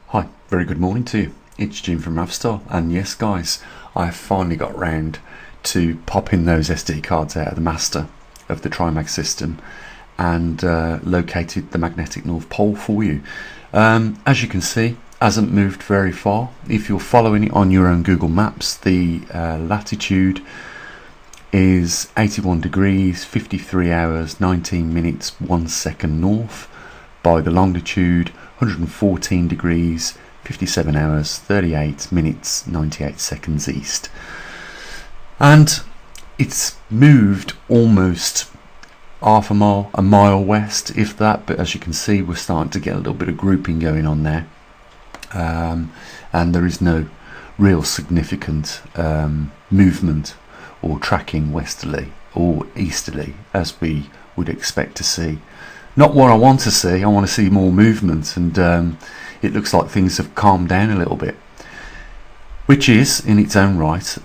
Hi, very good morning to you. It's Jim from maverickstar, and yes guys, I finally got round to popping those SD cards out of the master of the Trimag system and located the magnetic North Pole for you. As you can see, hasn't moved very far. If you're following it on your own Google Maps, the latitude is 81 degrees 53 hours 19 minutes 1 second north, by the longitude 114 degrees 57 hours 38 minutes 98 seconds east. And it's moved almost half a mile west, if that, but as you can see, we're starting to get a little bit of grouping going on there, and there is no real significant movement or tracking westerly or easterly as we would expect to see. Not what I want to see. I want to see more movement, and it looks like things have calmed down a little bit, which is in its own right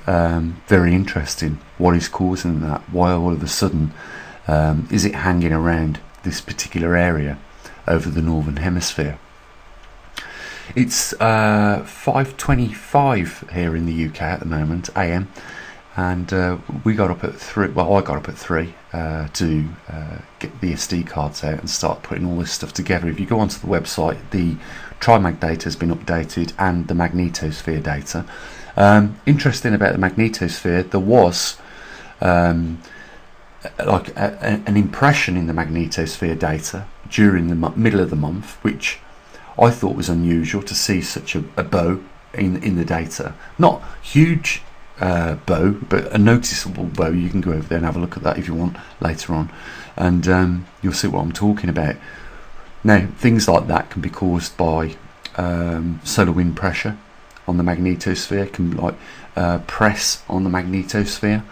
very interesting. What is causing that? Why all of a sudden is it hanging around this particular area over the northern hemisphere? It's 5:25 here in the UK at the moment, AM, and we got up at 3. Well, I got up at 3 to get the SD cards out and start putting all this stuff together. If you go onto the website, the Trimag data has been updated and the magnetosphere data. Interesting about the magnetosphere, there was like an impression in the magnetosphere data during the middle of the month, which I thought was unusual to see such a bow in the data. Not huge bow, but a noticeable bow. You can go over there and have a look at that if you want later on, and you'll see what I'm talking about. Now, things like that can be caused by solar wind pressure on the magnetosphere, can like press on the magnetosphere,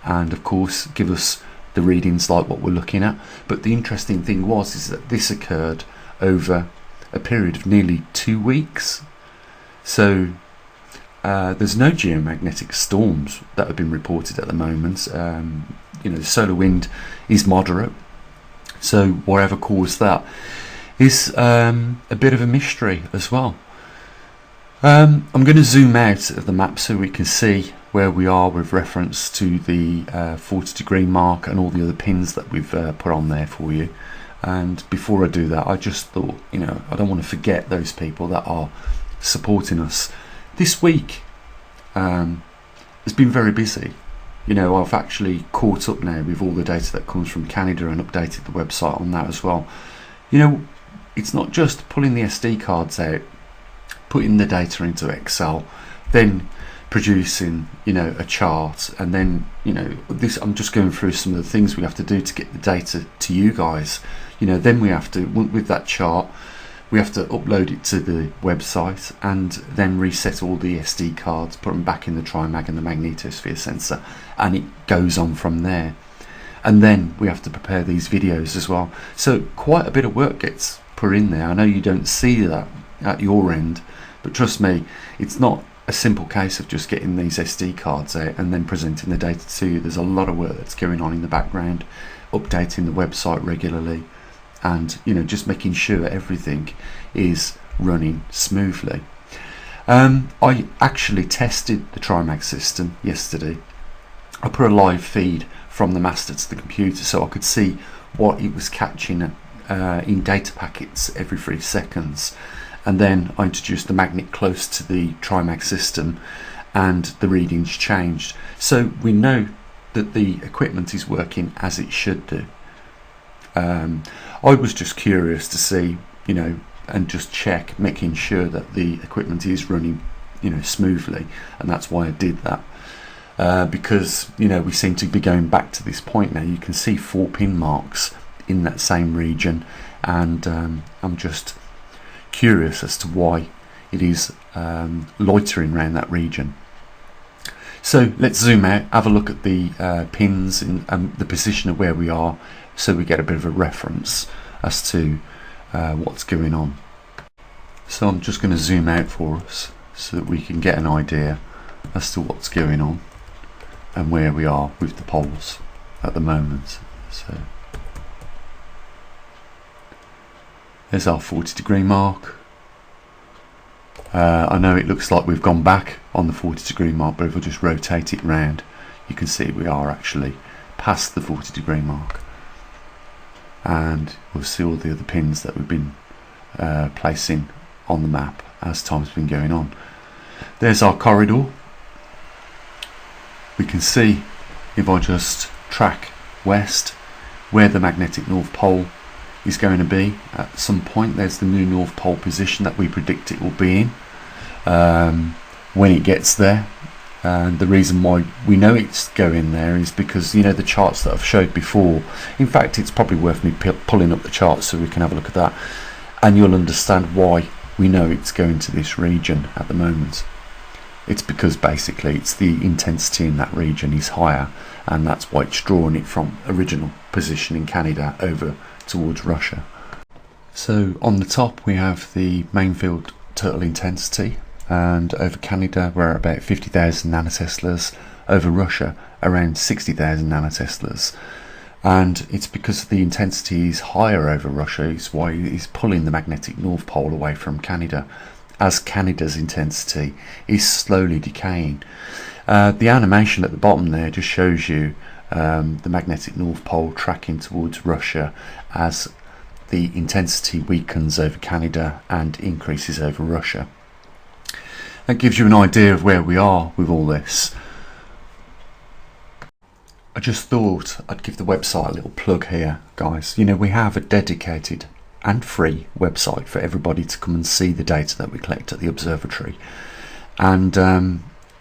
and of course give us the readings like what we're looking at. But the interesting thing is that this occurred over a period of nearly 2 weeks. So there's no geomagnetic storms that have been reported at the moment. The solar wind is moderate, so whatever caused that is a bit of a mystery as well. I'm going to zoom out of the map so we can see where we are with reference to the 40 degree mark and all the other pins that we've put on there for you. And before I do that, I just thought, I don't want to forget those people that are supporting us. This week has been very busy. I've actually caught up now with all the data that comes from Canada and updated the website on that as well. It's not just pulling the SD cards out, putting the data into Excel, then producing a chart, and then this, I'm just going through some of the things we have to do to get the data to you guys. Then we have to, with that chart, we have to upload it to the website and then reset all the SD cards, put them back in the Trimag and the magnetosphere sensor, and it goes on from there. And then we have to prepare these videos as well. So quite a bit of work gets put in there. I know you don't see that at your end, but trust me, it's not a simple case of just getting these SD cards out and then presenting the data to you. There's a lot of work that's going on in the background, updating the website regularly, and just making sure everything is running smoothly. I actually tested the Trimag system yesterday. I put a live feed from the master to the computer so I could see what it was catching in data packets every 3 seconds, and then I introduced the magnet close to the Trimag system and the readings changed, so we know that the equipment is working as it should do. I was just curious to see, and just check, making sure that the equipment is running, smoothly, and that's why I did that. Because we seem to be going back to this point now. You can see 4 pin marks in that same region, and I'm just curious as to why it is loitering around that region. So let's zoom out, have a look at the pins and the position of where we are, so we get a bit of a reference as to what's going on. So I'm just going to zoom out for us so that we can get an idea as to what's going on and where we are with the poles at the moment. So there's our 40 degree mark, I know it looks like we've gone back on the 40-degree mark, but if we just rotate it round, you can see we are actually past the 40-degree mark, and we'll see all the other pins that we've been placing on the map as time's been going on. There's our corridor. We can see, if I just track west, where the magnetic North Pole is going to be at some point. There's the new North Pole position that we predict it will be in when it gets there. And the reason why we know it's going there is because, you know, the charts that I've showed before. In fact, it's probably worth me pulling up the charts so we can have a look at that, and you'll understand why we know it's going to this region at the moment. It's because basically it's the intensity in that region is higher, and that's why it's drawing it from original position in Canada over towards Russia. So on the top we have the main field total intensity, and over Canada we're at about 50,000 nanoteslars, over Russia around 60,000 nanoteslars. And it's because the intensity is higher over Russia is why it's pulling the magnetic North Pole away from Canada, as Canada's intensity is slowly decaying. The animation at the bottom there just shows you the magnetic North Pole tracking towards Russia as the intensity weakens over Canada and increases over Russia. That gives you an idea of where we are with all this. I just thought I'd give the website a little plug here, guys. You know, we have a dedicated and free website for everybody to come and see the data that we collect at the observatory, and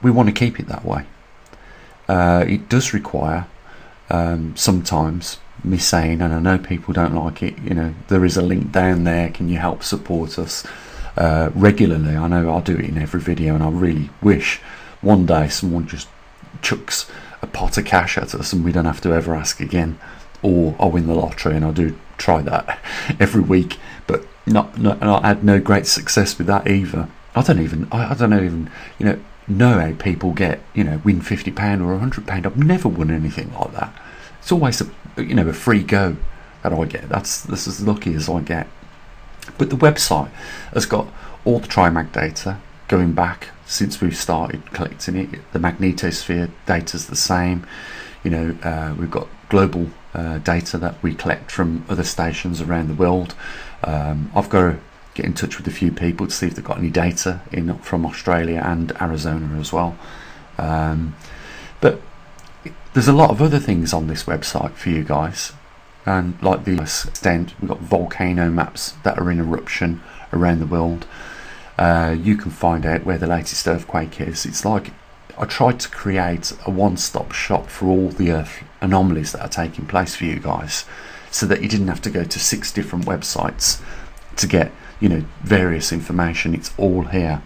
we want to keep it that way. It does require sometimes me saying, and I know people don't like it, you know, there is a link down there, can you help support us regularly? I know I'll do it in every video, and I really wish one day someone just chucks a pot of cash at us and we don't have to ever ask again, or I win the lottery, and I do try that every week, but I had no great success with that either. I don't even know how people get, you know, win £50 or £100. I've never won anything like that. It's always a free go that I get. That's as lucky as I get. But the website has got all the TriMag data going back since we've started collecting it. The magnetosphere data's the same. You know, we've got global data that we collect from other stations around the world. I've got to get in touch with a few people to see if they've got any data from Australia and Arizona as well. But there's a lot of other things on this website for you guys, and like the extent, we've got volcano maps that are in eruption around the world. You can find out where the latest earthquake is. It's like I tried to create a one-stop shop for all the Earth anomalies that are taking place for you guys, so that you didn't have to go to 6 different websites to get, you know, various information. It's all here.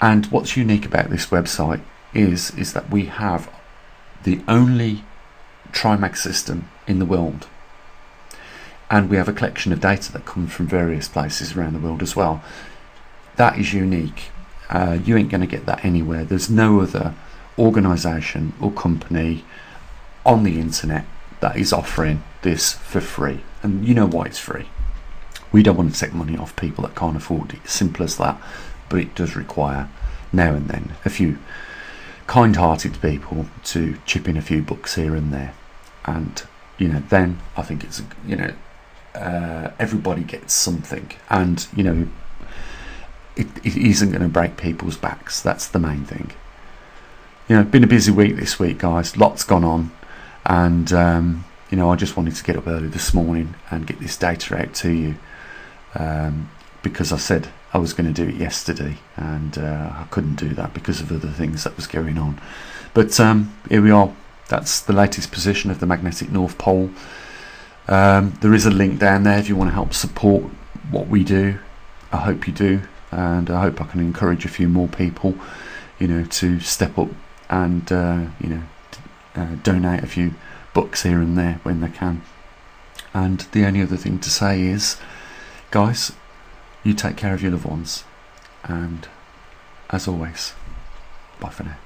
And what's unique about this website is that we have the only TriMag system in the world, and we have a collection of data that comes from various places around the world as well. That is unique. You ain't going to get that anywhere. There's no other organisation or company on the internet that is offering this for free, and you know why it's free. We don't want to take money off people that can't afford it, simple as that. But it does require now and then a few kind-hearted people to chip in a few bucks here and there, and you know, then I think it's, you know, everybody gets something, and you know, it isn't going to break people's backs. That's the main thing. You know, been a busy week this week, guys. Lots gone on, and you know, I just wanted to get up early this morning and get this data out to you, because I said I was going to do it yesterday, and I couldn't do that because of other things that was going on. But here we are. That's the latest position of the magnetic North Pole. There is a link down there if you want to help support what we do. I hope you do, and I hope I can encourage a few more people, you know, to step up and you know, donate a few bucks here and there when they can. And the only other thing to say is, guys, you take care of your loved ones, and as always, bye for now.